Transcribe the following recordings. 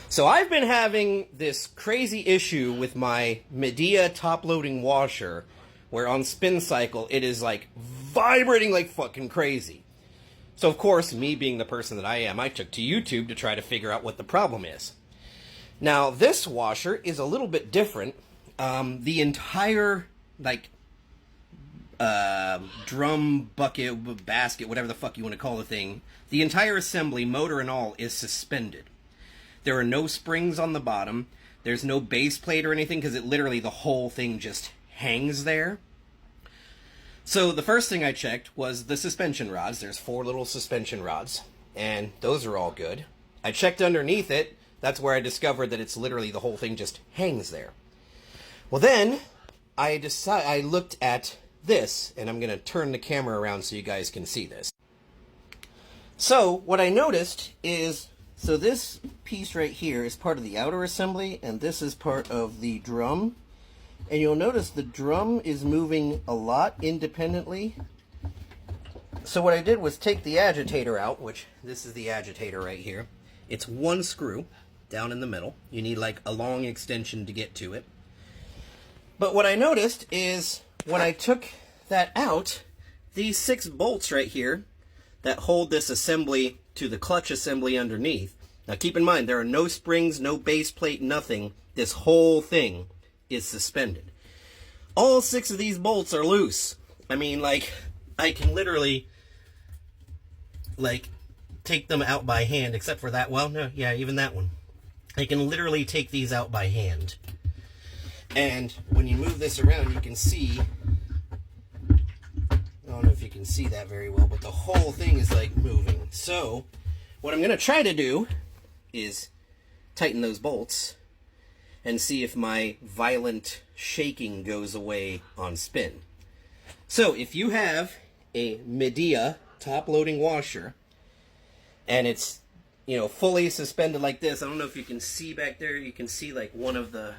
So I've been having this crazy issue with my Midea top-loading washer, where on spin cycle it is like vibrating like fucking crazy. So of course, me being the person that I am, I took to YouTube to try to figure out what the problem is. Now this washer is a little bit different. The entire drum bucket, basket, whatever the fuck you want to call the thing, the entire assembly, motor and all, is suspended. There are no springs on the bottom. There's no base plate or anything because it literally, the whole thing just hangs there. So the first thing I checked was the suspension rods. There's 4 little suspension rods, and those are all good. I checked underneath it. That's where I discovered that it's literally the whole thing just hangs there. Well then, I looked at this, and I'm going to turn the camera around so you guys can see this. So what I noticed is, so this piece right here is part of the outer assembly, and this is part of the drum. And you'll notice the drum is moving a lot independently. So what I did was take the agitator out, which this is the agitator right here. It's 1 screw down in the middle. You need like a long extension to get to it. But what I noticed is when I took that out, these 6 bolts right here that hold this assembly to the clutch assembly underneath. Now keep in mind, there are no springs, no base plate, nothing. This whole thing is suspended. All 6 of these bolts are loose. I mean, like, I can literally, like, take them out by hand, except for that. Well, no, yeah, even that one. I can literally take these out by hand. And when you move this around, you can see, I don't know if you can see that very well, but the whole thing is like moving. So what I'm going to try to do is tighten those bolts and see if my violent shaking goes away on spin. So if you have a Midea top-loading washer and it's, you know, fully suspended like this, I don't know if you can see back there, you can see like one of the,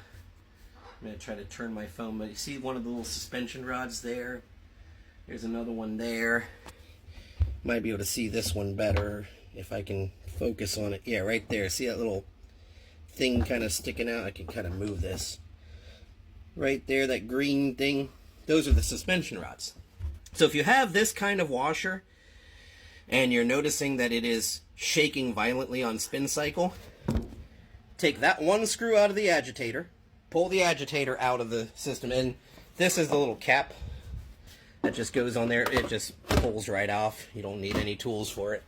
I'm going to try to turn my phone, but you see one of the little suspension rods there? There's another one there. Might be able to see this one better if I can focus on it. Yeah, right there. See that little thing kind of sticking out? I can kind of move this. Right there, that green thing. Those are the suspension rods. So if you have this kind of washer and you're noticing that it is shaking violently on spin cycle, take that 1 screw out of the agitator, pull the agitator out of the system, and this is the little cap that just goes on there. It just pulls right off. You don't need any tools for it.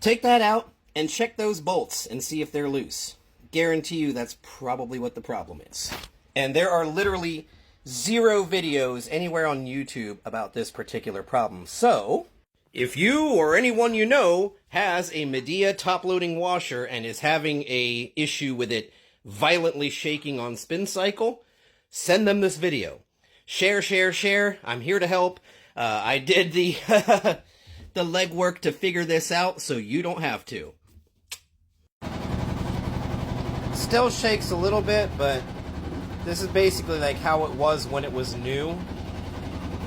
Take that out and check those bolts and see if they're loose. Guarantee you that's probably what the problem is. And there are literally 0 videos anywhere on YouTube about this particular problem. So if you or anyone you know has a Midea top-loading washer and is having a issue with it violently shaking on spin cycle, send them this video. Share, share, share. I'm here to help. I did the the legwork to figure this out, so you don't have to. Still shakes a little bit, but this is basically like how it was when it was new.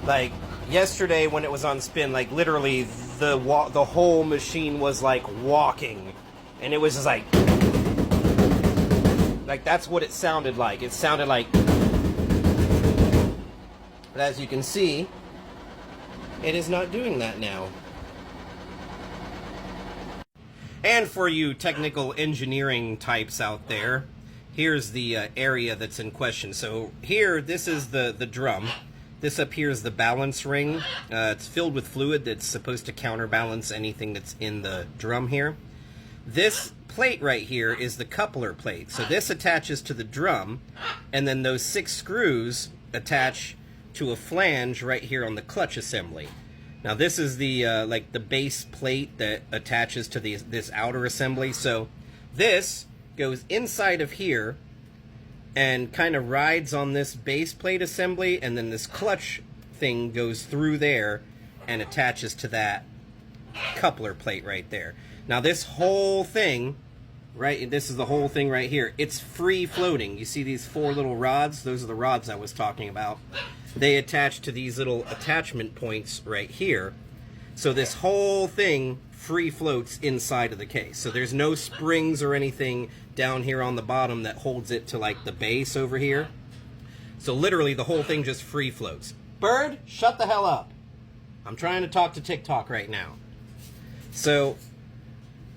Like yesterday when it was on spin, like literally the whole machine was like walking, and it was just like that's what it sounded like. It sounded like. But as you can see, it is not doing that now. And for you technical engineering types out there, here's the area that's in question. So here, this is the drum. This up here is the balance ring. It's filled with fluid that's supposed to counterbalance anything that's in the drum here. This plate right here is the coupler plate. So this attaches to the drum, and then those 6 screws attach to a flange right here on the clutch assembly. Now this is the like the base plate that attaches to this outer assembly. So this goes inside of here and kind of rides on this base plate assembly, and then this clutch thing goes through there and attaches to that coupler plate right there. Now this whole thing, right, this is the whole thing right here. It's free floating. You see these 4 little rods? Those are the rods I was talking about. They attach to these little attachment points right here. So this whole thing free floats inside of the case. So there's no springs or anything down here on the bottom that holds it to like the base over here. So literally the whole thing just free floats. Bird, shut the hell up. I'm trying to talk to TikTok right now. So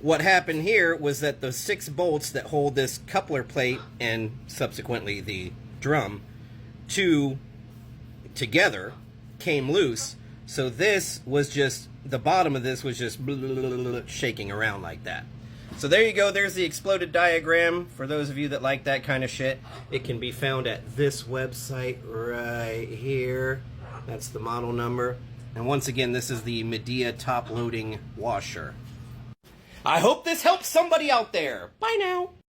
what happened here was that the 6 bolts that hold this coupler plate and subsequently the drum together came loose. So this was just, the bottom of this was just shaking around like that. So there you go, there's the exploded diagram. For those of you that like that kind of shit, it can be found at this website right here. That's the model number. And once again, this is the Midea top loading washer. I hope this helps somebody out there. Bye now.